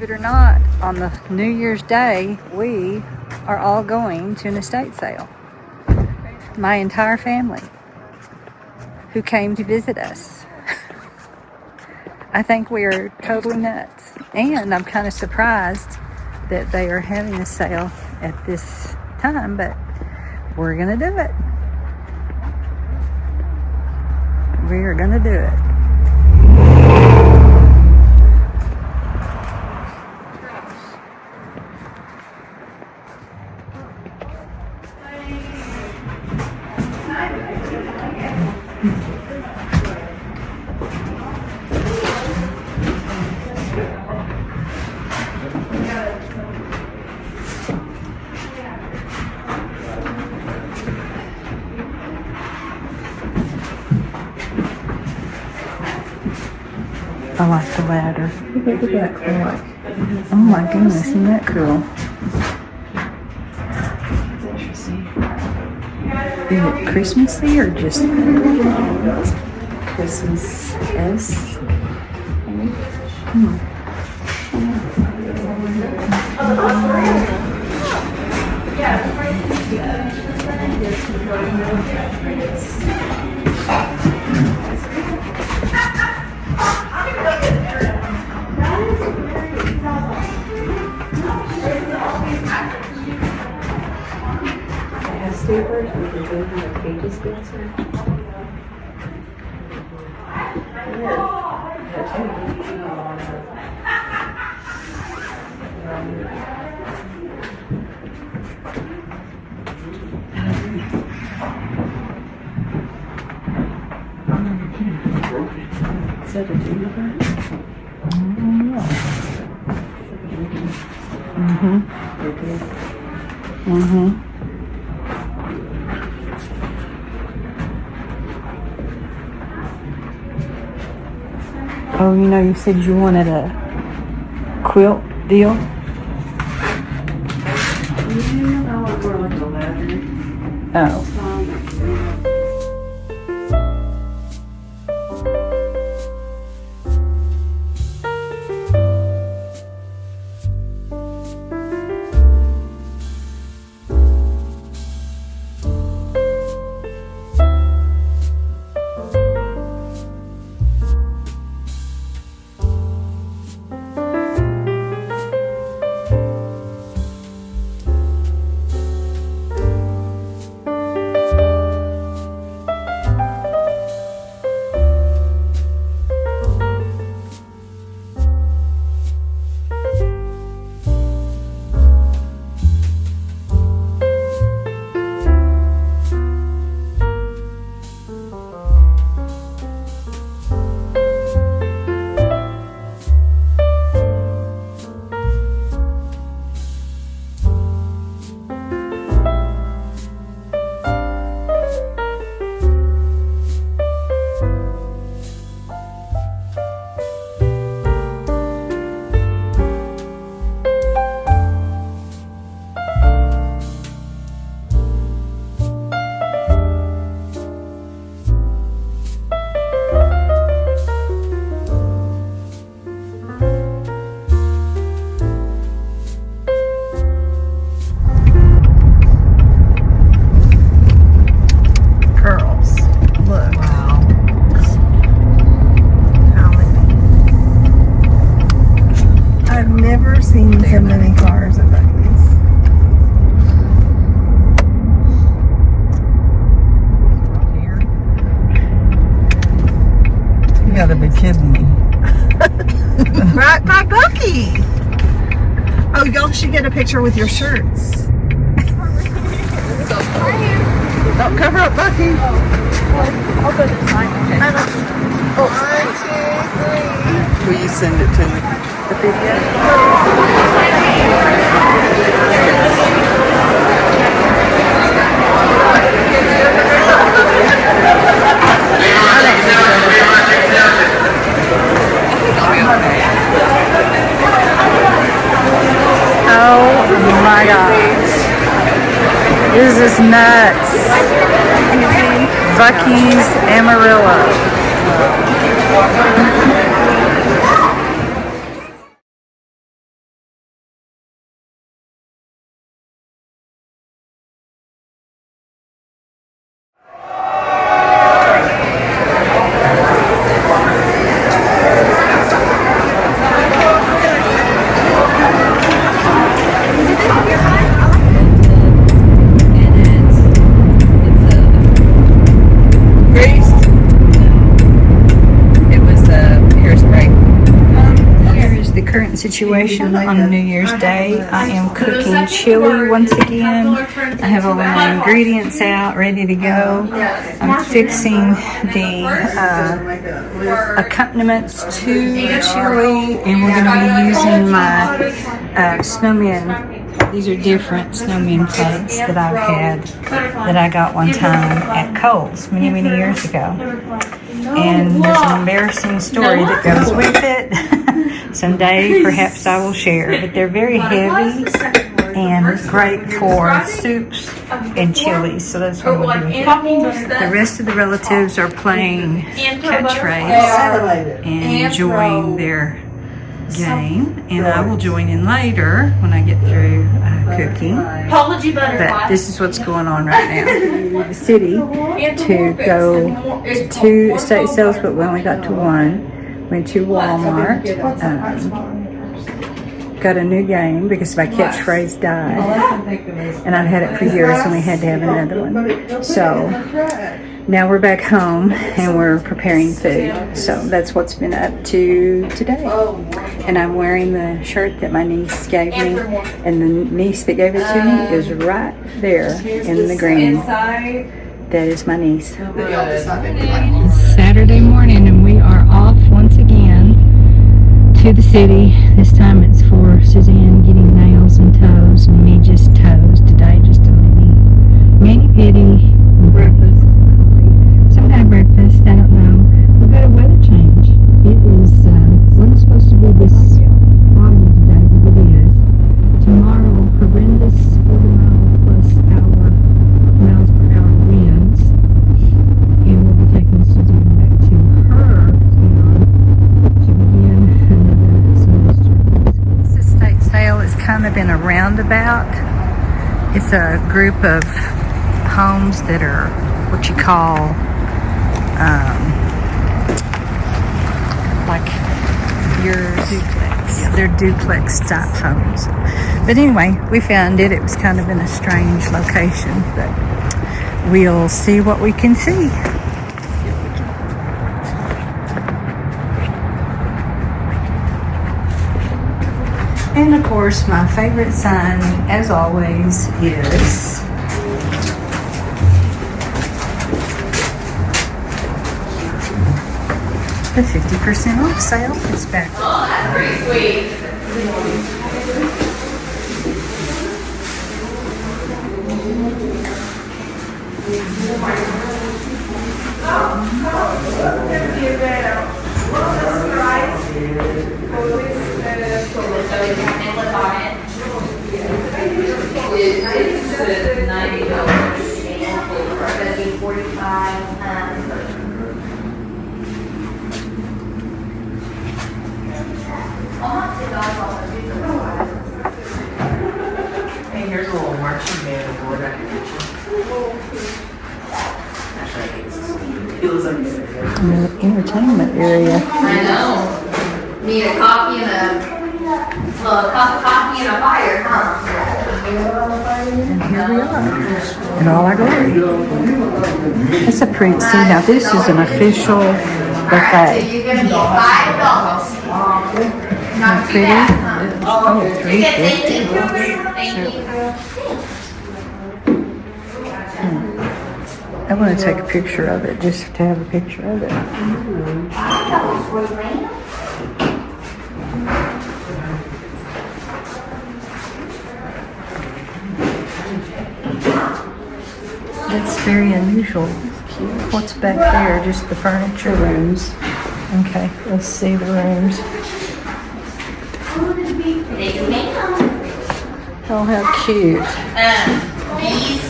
it or not, on the New Year's Day, we are all going to an estate sale. My entire family who came to visit us. I think we are totally nuts. And I'm kind of surprised that they are having a sale at this time, but we're going to do it. We are going to do it. I like the ladder. Look at that clock. Oh my goodness, isn't that cool? That's interesting. Is it Christmassy or just Christmas S. Staplers, we can go through the pages dancer. Is that a duty bird? Oh, you know, you said you wanted a quilt deal? Yeah, I want more like a ladder. Oh. gotta be kidding me. Right by Buc-ee. Oh, y'all should get a picture with your shirts. Don't cover up Buc-ee. I'll go this side. Oh, 1, 2, 3. Will you send it to me? The video. Oh my gosh. This is nuts. Buc-ee's Amarillo. situation on New Year's Day. I am cooking chili once again. I have all my ingredients out, ready to go. I'm fixing the accompaniments to the chili, and we're going to be using my snowman. These are different snowman plates that I've had, that I got one time at Kohl's many, many years ago. And there's an embarrassing story that goes with it. Someday, perhaps I will share. But they're very heavy and great for soups and chilies. So that's what we're doing. The rest of the relatives are playing catchphrase and enjoying their game. And I will join in later when I get through cooking. But this is what's going on right now. The city to go to 2 estate sales, but we only got to 1. Went to Walmart. Got a new game because my catchphrase died, and I've had it for years, and we had to have another one. So now we're back home and we're preparing food. So that's what's been up to today. And I'm wearing the shirt that my niece gave me, and the niece that gave it to me is right there in the green. That is my niece. It's Saturday morning and we are off once again to the city. This time it's for Suzanne getting nails and toes, and me just toes today, just a mini pity breakfast. Some kind of breakfast, I don't know. We've got a weather change. It is, wasn't supposed to be this foggy today, but it is. Tomorrow, horrendous 40-mile-plus-miles per hour winds. And we'll be taking Suzanne back to her town to begin another semester. This estate sale is kind of in a roundabout. It's a group of homes that are what you call like your duplex. Yeah, they're duplex type homes. But anyway, we found it. It was kind of in a strange location, but we'll see what we can see. And of course, my favorite sign, as always, is the 50% off sale. It's back. Oh, that's pretty sweet. Hey, here's a little marching band board I can get you. Actually, I think it's sweet. It looks like it's Entertainment area. I know. Need a coffee and a coffee and a fire, huh? And here we are in all our glory. That's a pretty, see now this is an official So buffet. you're gonna be $5. Not too Pretty? bad, huh? Oh, Thank you. Thank you. I want to take a picture of it, just to have a picture of it. That's very unusual. What's back there? Just the furniture rooms. Okay, let's see the rooms. Oh, how cute. These,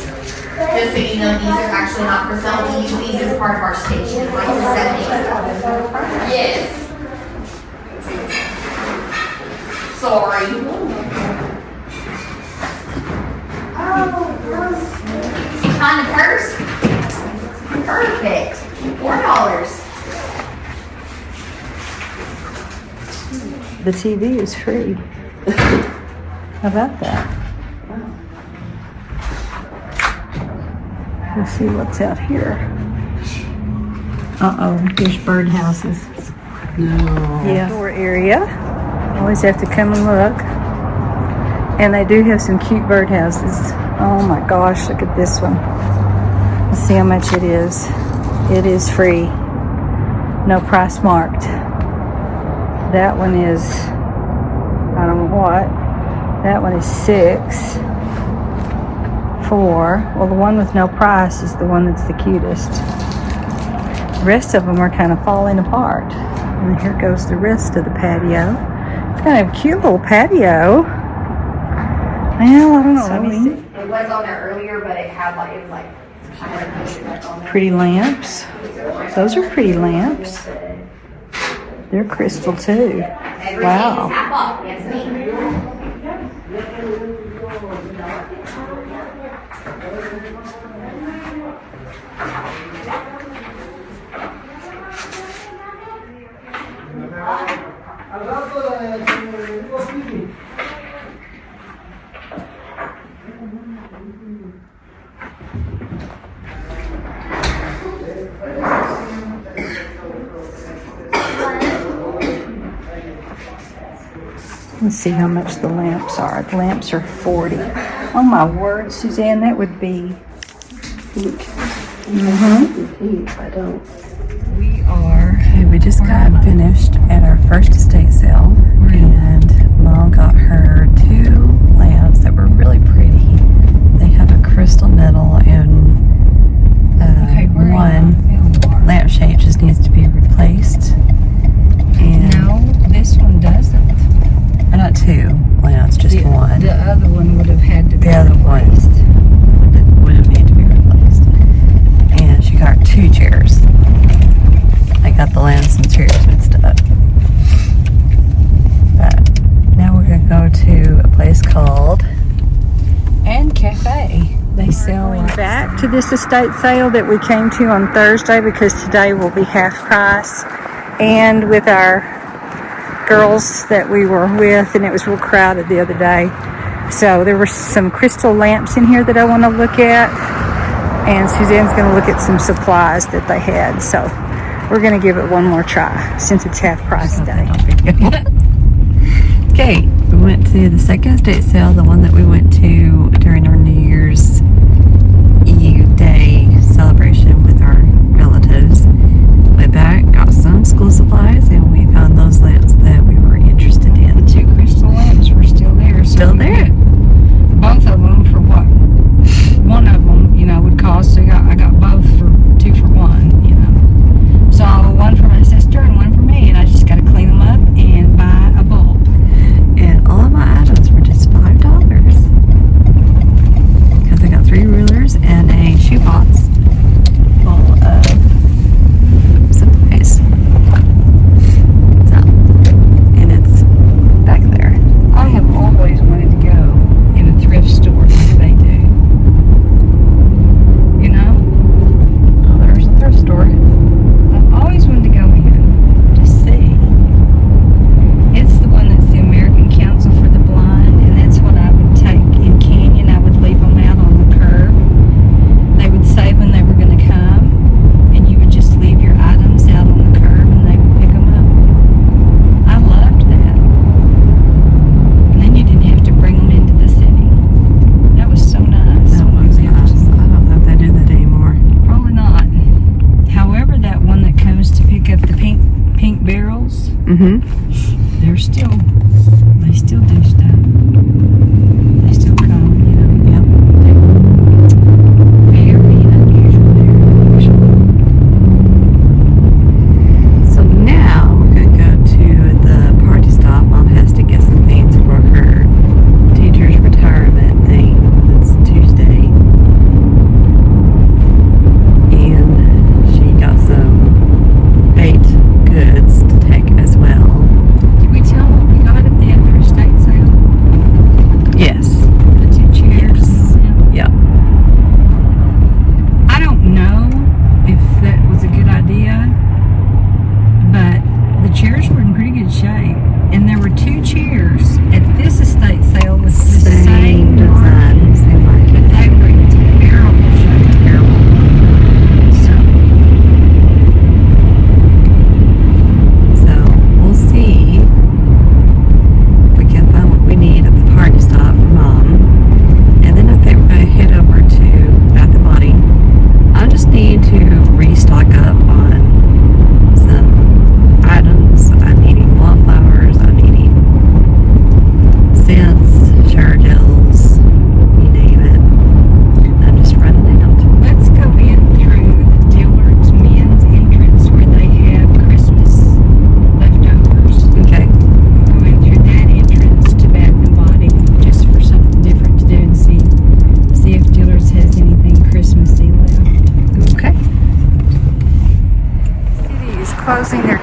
just so you know, these are actually not for sale. We use these as part of our station. Like the 70s. Yes. Sorry. Kind of purse. Perfect. $4. The TV is free. How about that? Let's see what's out here. Uh-oh, there's birdhouses. No. Yeah. Door area. Always have to come and look. And they do have some cute birdhouses. Oh my gosh, look at this one. Let's see how much it is. It is free. No price marked. That one is, I don't know what. That one is $6. Well, the one with no price is the one that's the cutest. The rest of them are kind of falling apart. And here goes the rest of the patio. It's kind of a cute little patio. Well, I don't know. Let me see. It was on there earlier, but it had like, I had to push it back on there. Pretty lamps. Those are pretty lamps. They're crystal too. Wow. Tap off. Yes, me. Let's see how much the lamps are. The lamps are $40. Oh my word, Suzanne, that would be. I don't. We are. Okay, we just got finished at our first estate sale, and Mom got her 2 lamps that were really pretty. They have a crystal metal, and one lampshade just needs to be replaced. And no, this one doesn't. Not 2 lamps, just one. The other one would have had to be replaced. The other one would have needed to be replaced. And she got 2 chairs. I got the lamps and chairs mixed up. But now we're going to go to a place called And Cafe. They sell back to this estate sale that we came to on Thursday, because today will be half price. And with our girls that we were with, and it was real crowded the other day. So there were some crystal lamps in here that I want to look at. And Suzanne's going to look at some supplies that they had. So we're going to give it one more try since it's half price day. Okay, we went to the second estate sale, the one that we went to during our New Year's Eve day celebration with our relatives. Went back, got some school supplies, and we found those lamps that we were interested in. The 2 crystal lamps were still there. Still there. Both of them for what? One of them, would cost. So I got both for 2 for 1. So one for my sister and one for me, and I just got to clean them up and buy a bulb. And all of my items were just $5 because I got 3 rulers and a shoe box full of supplies. So, and it's back there. I have always wanted to go in a thrift store like they do. Oh, there's a thrift store. I've always wanted to go in to see. It's the one that's the American Council for the Blind, and that's what I would take in Canyon. I would leave them out on the curb. They would say when they were going to come, and you would just leave your items out on the curb and they would pick them up. I loved that. And then you didn't have to bring them into the city. That was so nice. That was nice. I don't know if they do that anymore. Probably not. However, that one that comes to pick up the pink barrels, they still do stuff. They still come, Yep. Very unusual. So now we're going to go to the party stop. Mom has to get some things for her teacher's retirement thing. It's Tuesday. And she got some baked goods to take as well.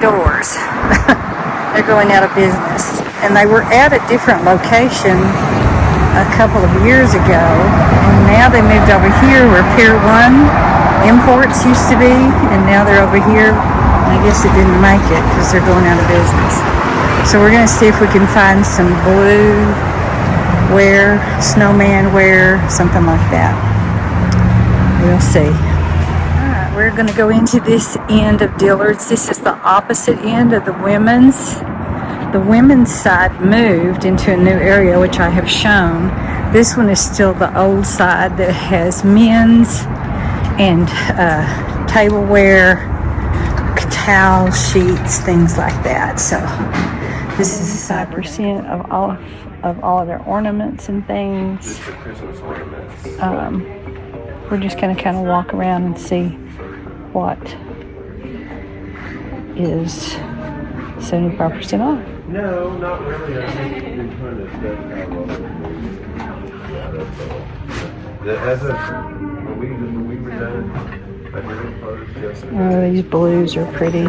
doors. They're going out of business. And they were at a different location a couple of years ago, and now they moved over here where Pier 1 Imports used to be, and now they're over here. I guess it didn't make it because they're going out of business. So we're going to see if we can find some blue wear, snowman wear, something like that. We'll see. Alright, we're going to go into this end of Dillard's. This is the opposite end of the women's. The women's side moved into a new area, which I have shown. This one is still the old side that has men's and tableware, towel sheets, things like that. So this is 5% of all of their ornaments and things. We're just gonna kind of walk around and see what is 75% off. No, not really. I think in front of as of when we were done, I really closed yesterday. Oh, these blues are pretty,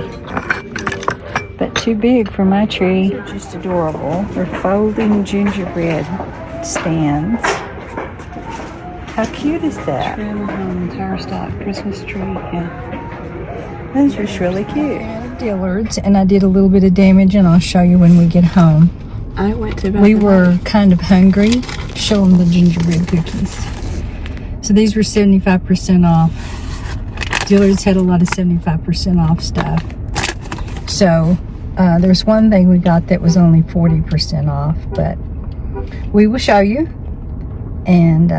but too big for my tree. They're just adorable. They're folding gingerbread stands. How cute is that? Entire stock Christmas tree. Yeah, that's just really cute. Dillard's, and I did a little bit of damage, and I'll show you when we get home. I went to. We were kind of hungry. Show them the gingerbread cookies. So these were 75% off. Dillard's had a lot of 75% off stuff. So there's one thing we got that was only 40% off, but we will show you. And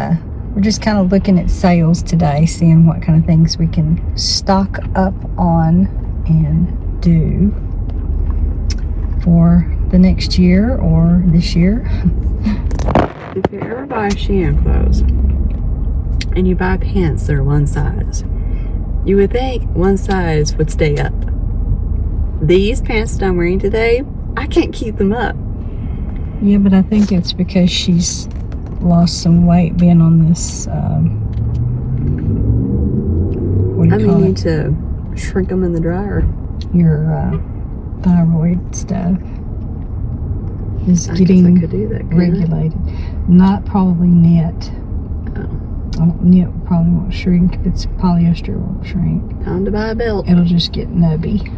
we're just kind of looking at sales today, seeing what kind of things we can stock up on and do for the next year or this year. If you ever buy Shein clothes and you buy pants that are one size, you would think one size would stay up. These pants that I'm wearing today, I can't keep them up. Yeah, but I think it's because she's lost some weight being on this, what do you call it? Need to shrink them in the dryer. Your thyroid stuff is I getting guess I could do that, couldn't I? regulated. Not probably knit. Knit probably won't shrink. If it's polyester, it won't shrink. Time to buy a belt. It'll just get nubby.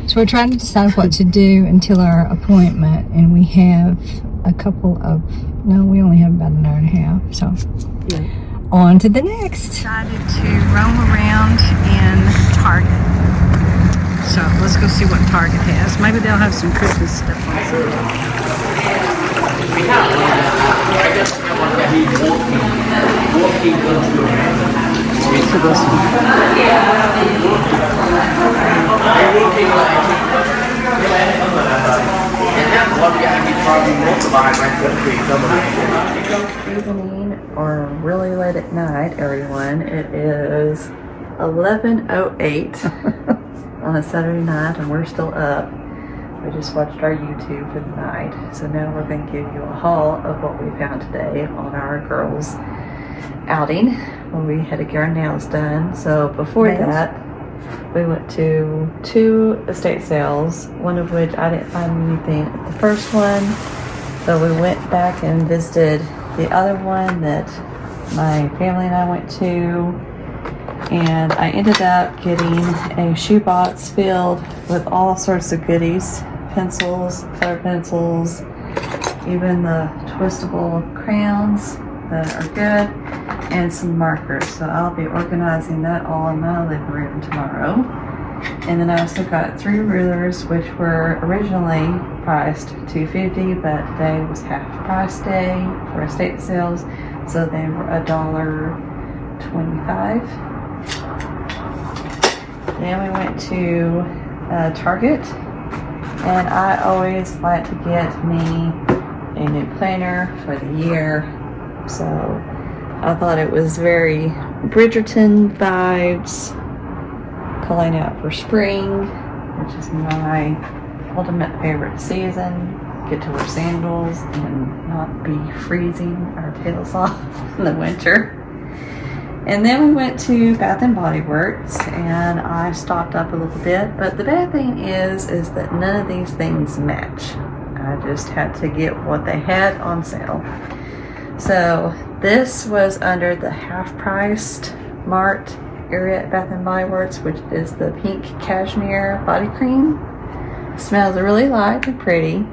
So we're trying to decide what to do until our appointment, and we have a couple of, no, we only have about an hour and a half, so Yeah. on to the next. Decided to roam around in Target. So let's go see what Target has. Maybe they'll have some Christmas stuff on sale. To this one. Evening or really late at night, everyone. It is 11:08 on a Saturday night, and we're still up. We just watched our YouTube for the night, so now we're going to give you a haul of what we found today on our girls' outing when we had to get our nails done. So before that, we went to 2 estate sales, one of which I didn't find anything at the first one, so we went back and visited the other one that my family and I went to, and I ended up getting a shoebox filled with all sorts of goodies, pencils, color pencils, even the twistable crayons that are good, and some markers. So I'll be organizing that all in my living room tomorrow. And then I also got 3 rulers, which were originally priced $2.50, but today was half price day for estate sales, so they were $1.25. Then we went to Target, and I always like to get me a new planner for the year. So I thought it was very Bridgerton vibes, calling out for spring, which is my ultimate favorite season. Get to wear sandals and not be freezing our tails off in the winter. And then we went to Bath and Body Works, and I stocked up a little bit. But the bad thing is that none of these things match. I just had to get what they had on sale. So this was under the half-priced marked area at Bath and Body Works, which is the pink cashmere body cream. Smells really light and pretty.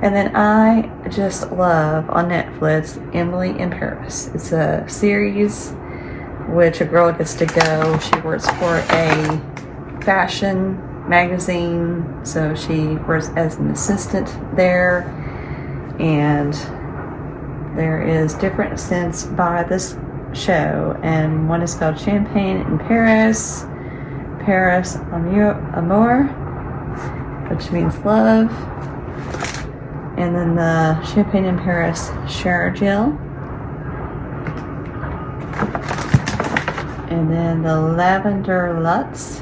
And then I just love on Netflix Emily in Paris. It's a series which a girl gets to go. She works for a fashion magazine, so she works as an assistant there. And there is different scents by this show, and one is called Champagne in Paris, Paris Amour, which means love. And then the Champagne in Paris shower gel. And then the Lavender Lutz,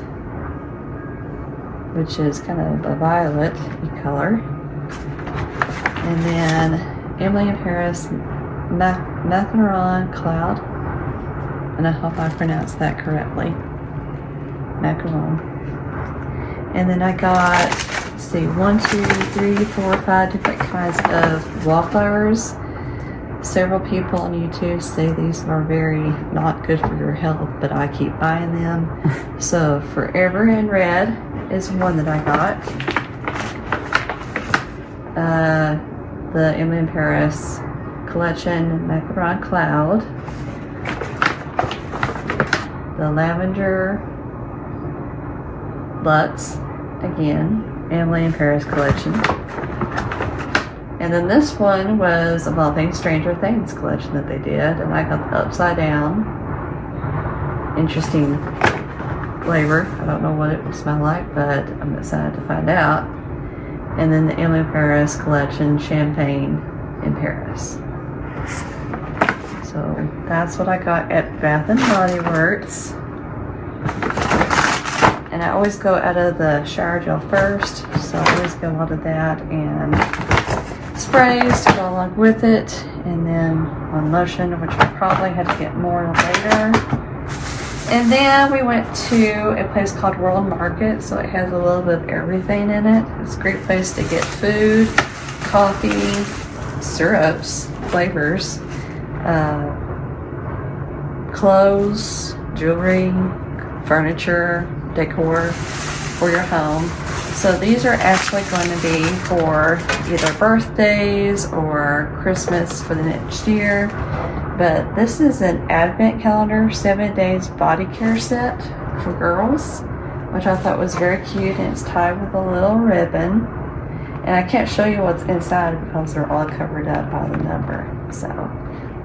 which is kind of a violet color. And then Emily in Paris Macaron Cloud. And I hope I pronounced that correctly. Macaron. And then I got, let's see, 1, 2, 3, 4, 5 different kinds of wallflowers. Several people on YouTube say these are very not good for your health, but I keep buying them. So Forever in Red is one that I got. The Emily in Paris collection Macaron Cloud. The Lavender Lutz, again, Emily in Paris collection. And then this one was, of all things, Stranger Things collection that they did. And I got the Upside Down. Interesting flavor. I don't know what it will smell like, but I'm excited to find out. And then the Emily in Paris collection, Champagne in Paris. So that's what I got at Bath and Body Works. And I always go out of the shower gel first, so I always go out of that and sprays to go along with it, and then on lotion, which I probably had to get more later. And then we went to a place called World Market, so it has a little bit of everything in it. It's a great place to get food, coffee, syrups, flavors, clothes, jewelry, furniture, decor for your home. So these are actually going to be for either birthdays or Christmas for the next year. But this is an advent calendar, 7 days body care set for girls, which I thought was very cute, and it's tied with a little ribbon. And I can't show you what's inside because they're all covered up by the number. So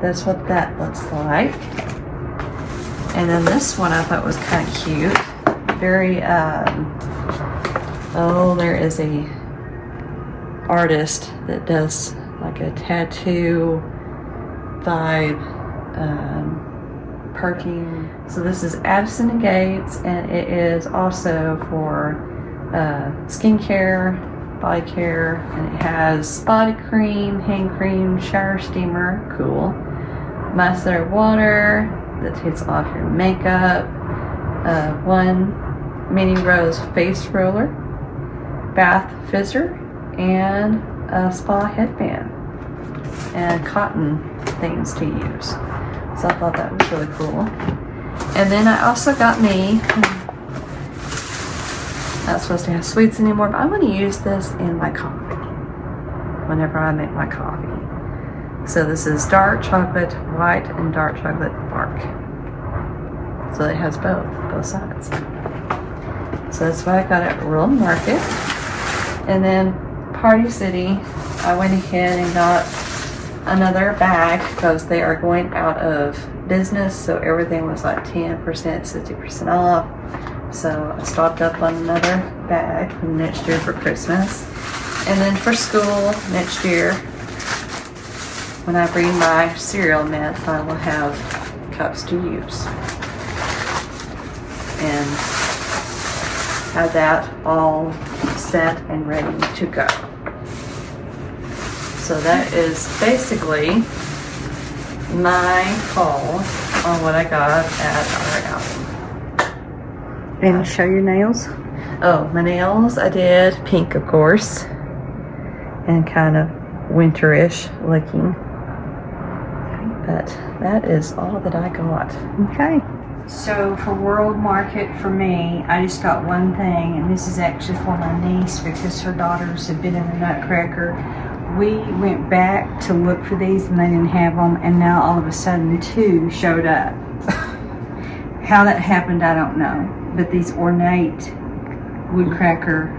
that's what that looks like. And then this one I thought was kind of cute. Very, there is a artist that does like a tattoo vibe, perking. So this is Addison and Gates, and it is also for skincare, body care, and it has body cream, hand cream, shower steamer, cool, micellar water that takes off your makeup, one mini rose face roller, bath fizzer, and a spa headband, and cotton things to use. So I thought that was really cool. And then I also got me, not supposed to have sweets anymore, but I'm going to use this in my coffee whenever I make my coffee. So this is dark chocolate white and dark chocolate bark. So it has both sides. So that's what I got at World Market. And then Party City, I went ahead and got another bag because they are going out of business. So everything was like 10%, 60% off. So I stocked up on another bag for next year for Christmas. And then for school next year, when I bring my cereal mats, I will have cups to use. And have that all set and ready to go. So that is basically my haul on what I got at our outing. And show your nails. Oh, my nails, I did pink, of course, and kind of winterish looking. But that is all that I got. Okay. So for World Market for me, I just got one thing, and this is actually for my niece because her daughters have been in the Nutcracker. We went back to look for these and they didn't have them, and now all of a sudden 2 showed up. How that happened, I don't know. But these ornate nutcracker,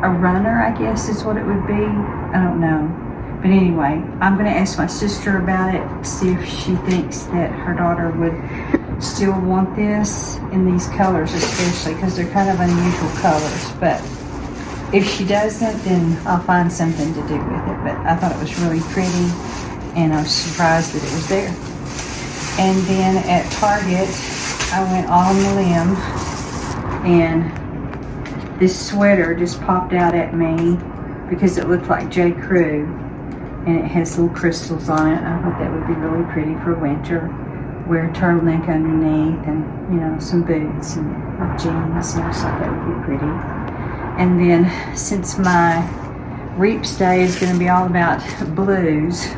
a runner, I guess is what it would be. I don't know. But anyway, I'm going to ask my sister about it, see if she thinks that her daughter would still want this in these colors, especially because they're kind of unusual colors. But if she doesn't, then I'll find something to do with it. But I thought it was really pretty, and I was surprised that it was there. And then at Target, I went on the limb, and this sweater just popped out at me because it looked like J.CREW, and it has little crystals on it. I thought that would be really pretty for winter. Wear a turtleneck underneath, and some boots and jeans, and I just thought that would be pretty. And then since my Reaps Day is going to be all about blues,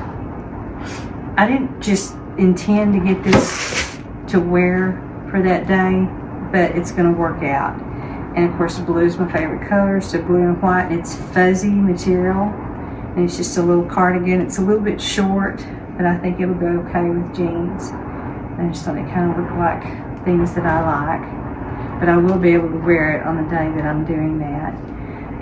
I didn't just intend to get this to wear for that day, but it's going to work out. And of course, blue is my favorite color, so blue and white. It's fuzzy material, and it's just a little cardigan. It's a little bit short, but I think it'll go okay with jeans. I just thought it kind of looked like things that I like, but I will be able to wear it on the day that I'm doing that.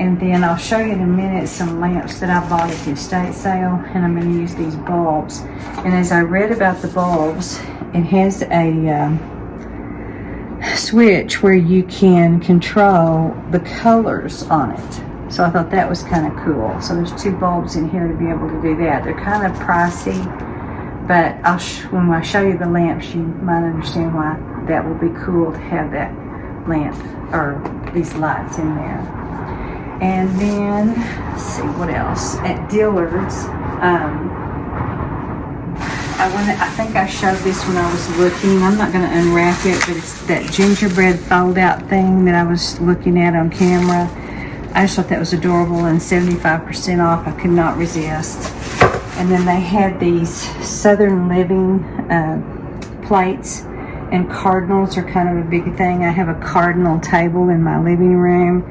And then I'll show you in a minute some lamps that I bought at the estate sale, and I'm going to use these bulbs. And as I read about the bulbs, it has a switch where you can control the colors on it. So I thought that was kind of cool. So there's 2 bulbs in here to be able to do that. They're kind of pricey, but when I show you the lamps, you might understand why that will be cool to have that lamp or these lights in there. And then, let's see what else. At Dillard's, I think I showed this when I was looking. I'm not going to unwrap it, but it's that gingerbread fold-out thing that I was looking at on camera. I just thought that was adorable, and 75% off. I could not resist. And then they had these Southern Living plates, and cardinals are kind of a big thing. I have a cardinal table in my living room,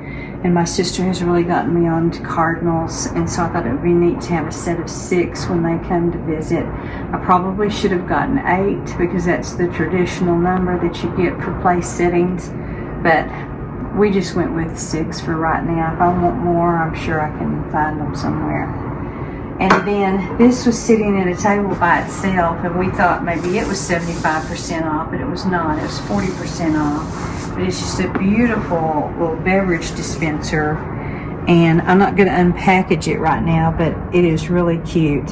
and my sister has really gotten me on to cardinals, and so I thought it would be neat to have a set of 6 when they come to visit. I probably should have gotten 8 because that's the traditional number that you get for place settings, but we just went with 6 for right now. If I want more, I'm sure I can find them somewhere. And then this was sitting at a table by itself, and we thought maybe it was 75% off, but it was not. It was 40% off. But it's just a beautiful little beverage dispenser, and I'm not going to unpackage it right now, but it is really cute.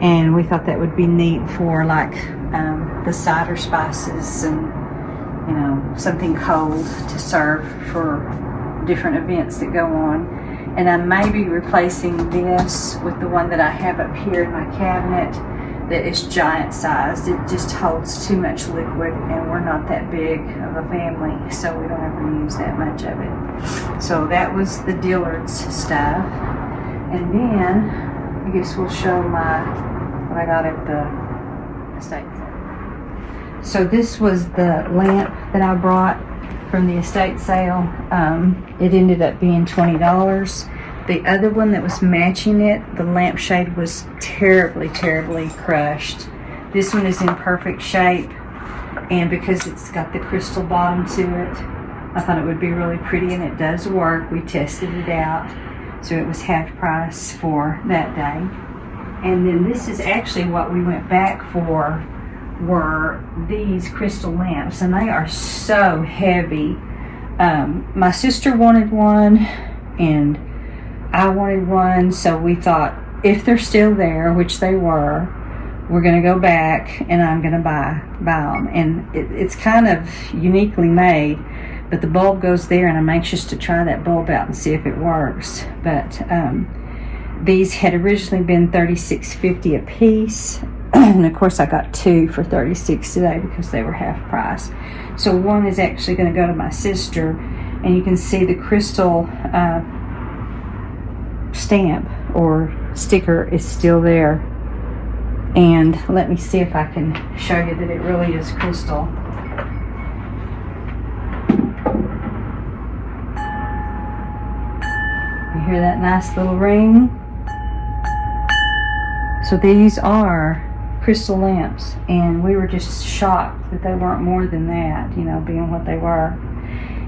And we thought that would be neat for like the cider spices and something cold to serve for different events that go on. And I may be replacing this with the one that I have up here in my cabinet that is giant sized. It just holds too much liquid, and we're not that big of a family, so we don't ever use that much of it. So that was the Dillard's stuff. And then I guess we'll show what I got at the estate sale. So this was the lamp that I brought from the estate sale. It ended up being $20. The other one that was matching it, the lampshade was terribly, terribly crushed. This one is in perfect shape, and because it's got the crystal bottom to it, I thought it would be really pretty, and it does work. We tested it out, so it was half price for that day. And then this is actually what we went back for, were these crystal lamps, and they are so heavy. My sister wanted one, and I wanted one, so we thought if they're still there, which they were, we're going to go back and I'm going to buy them. And it's kind of uniquely made, but the bulb goes there, and I'm anxious to try that bulb out and see if it works. But These had originally been $36.50 a piece. And of course I got 2 for $36 today because they were half price. So one is actually going to go to my sister, and you can see the crystal stamp or sticker is still there. And let me see if I can show you that it really is crystal. You hear that nice little ring? So these are crystal lamps, and we were just shocked that they weren't more than that, you know, being what they were.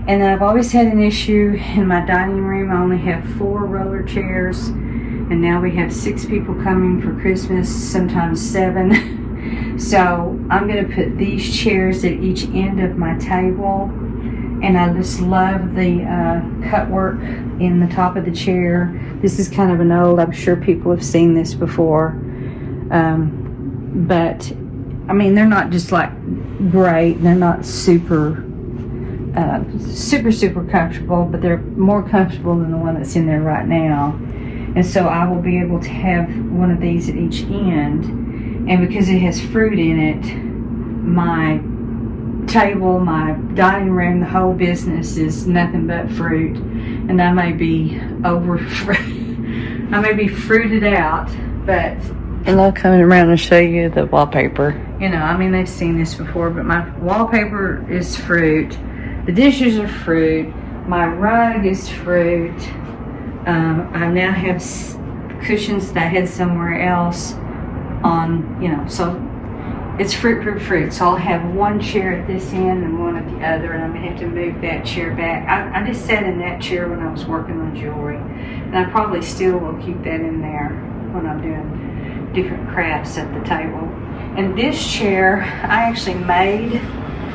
And I've always had an issue in my dining room. I only have 4 roller chairs, and now we have 6 people coming for Christmas, sometimes 7. So I'm going to put these chairs at each end of my table, and I just love the cut work in the top of the chair. This is kind of an old, I'm sure people have seen this before. But I mean, they're not just like great, they're not super comfortable, but they're more comfortable than the one that's in there right now. And so I will be able to have one of these at each end, and because it has fruit in it, my table, my dining room, the whole business is nothing but fruit. And I may be I may be fruited out, but I love coming around and show you the wallpaper. you know, I mean, they've seen this before, but my wallpaper is fruit. The dishes are fruit. My rug is fruit. I now have cushions that I had somewhere else on, you know, so it's fruit. So I'll have one chair at this end and one at the other, and I'm going to have to move that chair back. I just sat in that chair when I was working on jewelry, and I probably still will keep that in there when I'm doing different crafts at the table. And this chair I actually made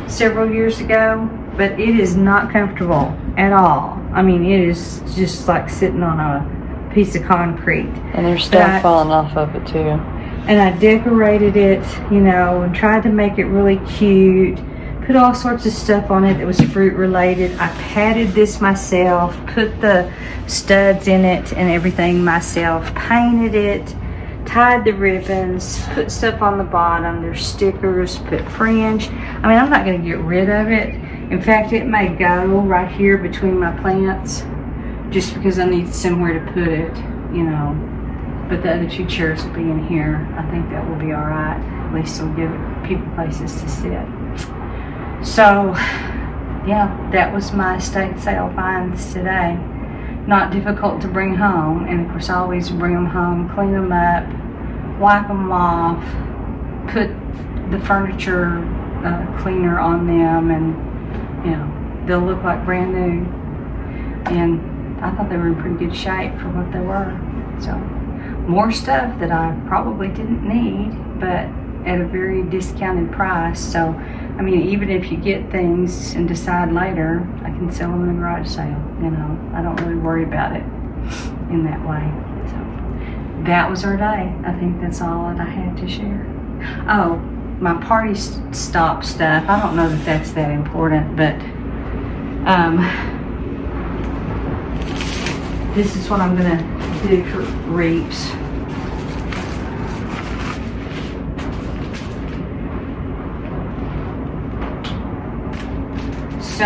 several years ago, but it is not comfortable at all. I mean, it is just like sitting on a piece of concrete. And there's stuff falling off of it too. And I decorated it, you know, and tried to make it really cute. Put all sorts of stuff on it that was fruit related. I padded this myself, put the studs in it and everything myself, painted it, tied the ribbons, put stuff on the bottom. There's stickers, put fringe. I mean, I'm not going to get rid of it. In fact, it may go right here between my plants just because I need somewhere to put it, you know. But the other 2 chairs will be in here. I think that will be all right. At least it'll give people places to sit. So, yeah, that was my estate sale finds today. Not difficult to bring home. And of course, I always bring them home, clean them up, wipe them off, put the furniture cleaner on them, and, you know, they'll look like brand new. And I thought they were in pretty good shape for what they were. So, more stuff that I probably didn't need, but at a very discounted price. So, I mean, even if you get things and decide later, I can sell them in a garage sale, you know. I don't really worry about it in that way. So, that was our day. I think that's all that I had to share. Oh, my party stop stuff. I don't know that that's that important, but this is what I'm going to do for reaps. So,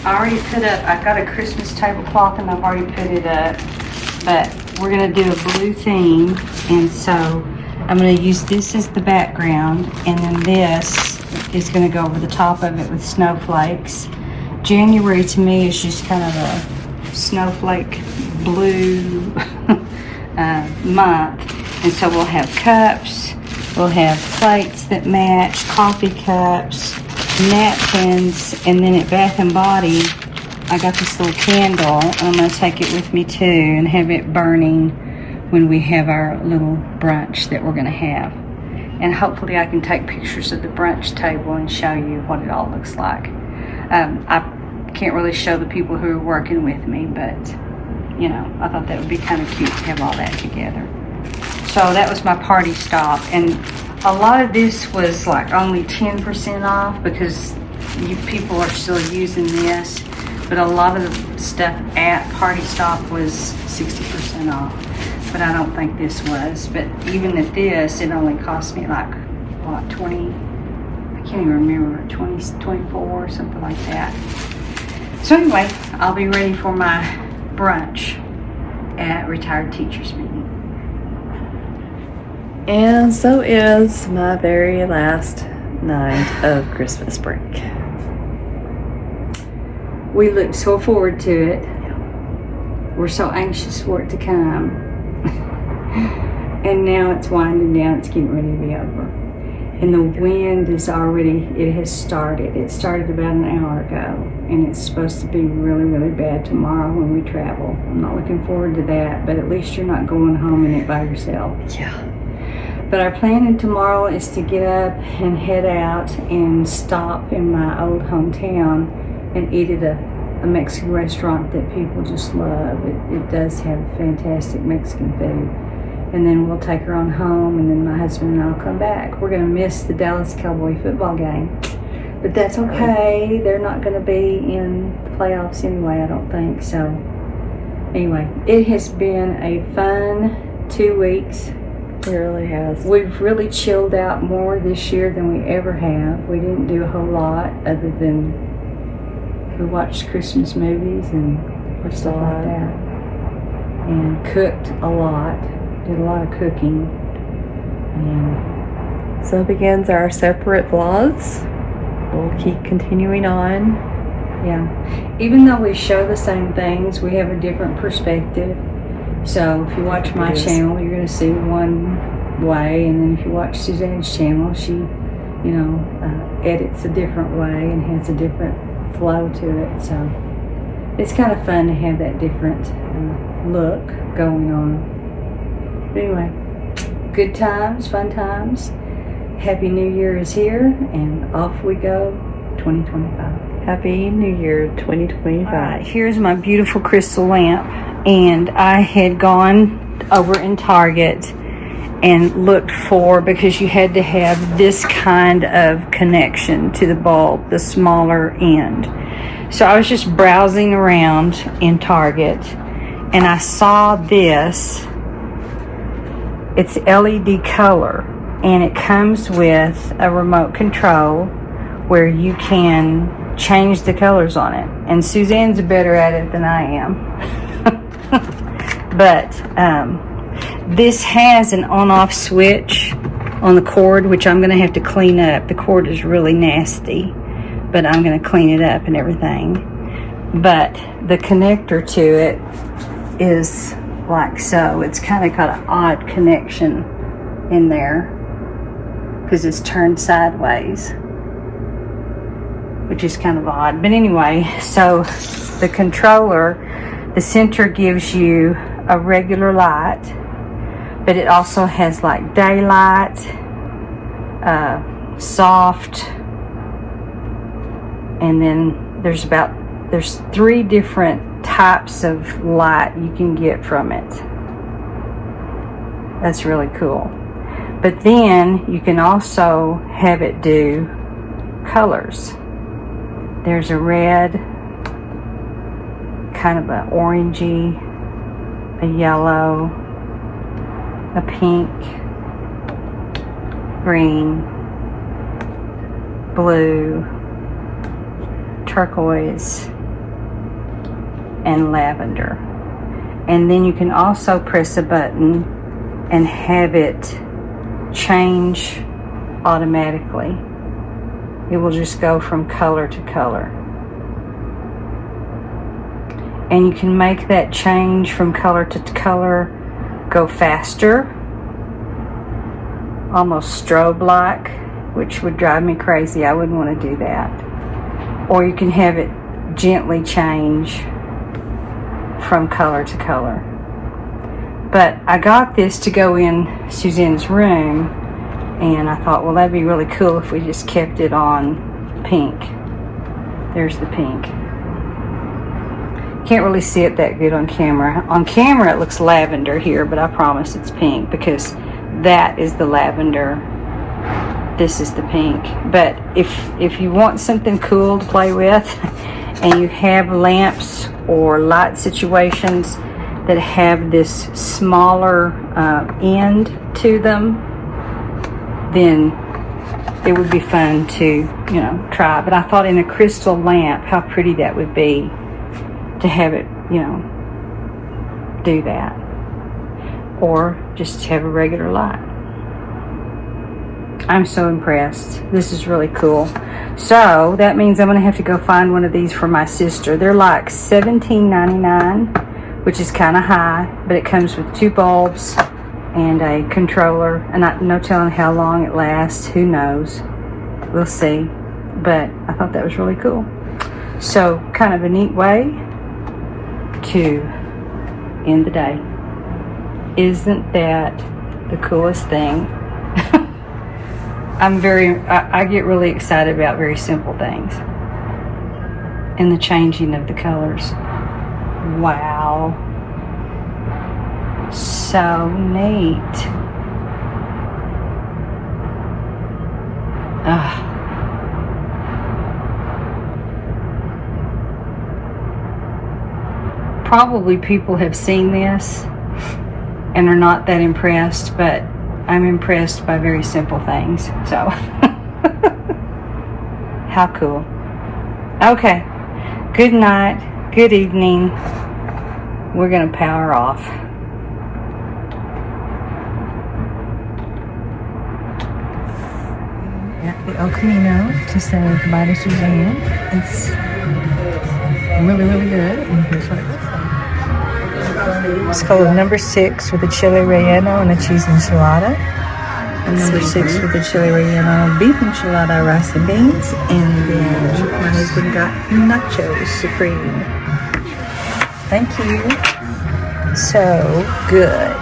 I already put up, I got a Christmas tablecloth and I've already put it up, but we're going to do a blue theme, and so I'm going to use this as the background, and then this is going to go over the top of it with snowflakes. January to me is just kind of a snowflake blue month, and so we'll have cups, we'll have plates that match, coffee cups, napkins, and then at Bath and Body I got this little candle, and I'm going to take it with me too and have it burning when we have our little brunch that we're going to have. And hopefully I can take pictures of the brunch table and show you what it all looks like. I can't really show the people who are working with me, but you know, I thought that would be kind of cute to have all that together. So that was my party stop, and a lot of this was like only 10% off because people are still using this, but a lot of the stuff at Party Stop was 60% off. but I don't think this was. But even at this, it only cost me like, what, 20, I can't even remember, 20, 24 or something like that. So anyway, I'll be ready for my brunch at Retired Teachers Meeting. And so is my very last night of Christmas break. We look so forward to it. We're so anxious for it to come. And now it's winding down, it's getting ready to be over. And the wind is already, it has started. It started about an hour ago. And it's supposed to be really, really bad tomorrow when we travel. I'm not looking forward to that, but at least you're not going home in it by yourself. Yeah. But our plan tomorrow is to get up and head out and stop in my old hometown and eat at a Mexican restaurant that people just love. It does have fantastic Mexican food. And then we'll take her on home, and then my husband and I'll come back. We're going to miss the Dallas Cowboy football game. But that's okay. They're not going to be in the playoffs anyway, I don't think. So anyway, it has been a fun 2 weeks. It really has. We've really chilled out more this year than we ever have. We didn't do a whole lot other than we watched Christmas movies and stuff like that. And cooked a lot. Did a lot of cooking. And so begins our separate vlogs. We'll keep continuing on. yeah. Even though we show the same things, we have a different perspective. So if you watch my channel, you're going to see one way, and then if you watch Suzanne's channel, she, you know, edits a different way and has a different flow to it. So it's kind of fun to have that different look going on. But anyway, good times, fun times. Happy New Year is here, and off we go, 2025. Happy New Year 2025. All right, here's my beautiful crystal lamp. And I had gone over in Target and looked for, because you had to have this kind of connection to the bulb, the smaller end. So I was just browsing around in Target and I saw this. It's LED color, and it comes with a remote control where you can change the colors on it. And Suzanne's better at it than I am. But this has an on-off switch on the cord, which I'm going to have to clean up. The cord is really nasty, but I'm going to clean it up and everything. But the connector to it is like so. It's kind of got an odd connection in there because it's turned sideways, which is kind of odd. But anyway, so the controller, the center gives you a regular light, but it also has like daylight, soft, and then there's 3 different types of light you can get from it. That's really cool. But then you can also have it do colors. There's a red, kind of an orangey, a yellow, a pink, green, blue, turquoise, and lavender. And then you can also press a button and have it change automatically. It will just go from color to color. And you can make that change from color to color go faster, almost strobe-like, which would drive me crazy. I wouldn't want to do that. Or you can have it gently change from color to color. But I got this to go in Suzanne's room, and I thought, well, that'd be really cool if we just kept it on pink. There's the pink. Can't really see it that good on camera. On camera it looks lavender here, but I promise it's pink because that is the lavender. This is the pink. But if you want something cool to play with and you have lamps or light situations that have this smaller end to them, then it would be fun to, you know, try. But I thought in a crystal lamp, how pretty that would be to have it, you know, do that. Or just have a regular light. I'm so impressed. This is really cool. So that means I'm gonna have to go find one of these for my sister. They're like $17.99, which is kind of high, but it comes with 2 bulbs and a controller, and no telling how long it lasts. Who knows? We'll see. But I thought that was really cool. So kind of a neat way to end the day. Isn't that the coolest thing? I get really excited about very simple things. And the changing of the colors. Wow. So neat. Probably people have seen this and are not that impressed, but I'm impressed by very simple things. So, how cool. Okay, good night, good evening. We're gonna power off. At the El Camino to say goodbye to Suzanne. It's really, really good. And here's what it looks like. It's called number 6 with a chili relleno and a cheese enchilada. And number 6 with a chili relleno, beef enchilada, rice and beans. And then my husband got nachos supreme. Thank you. So good.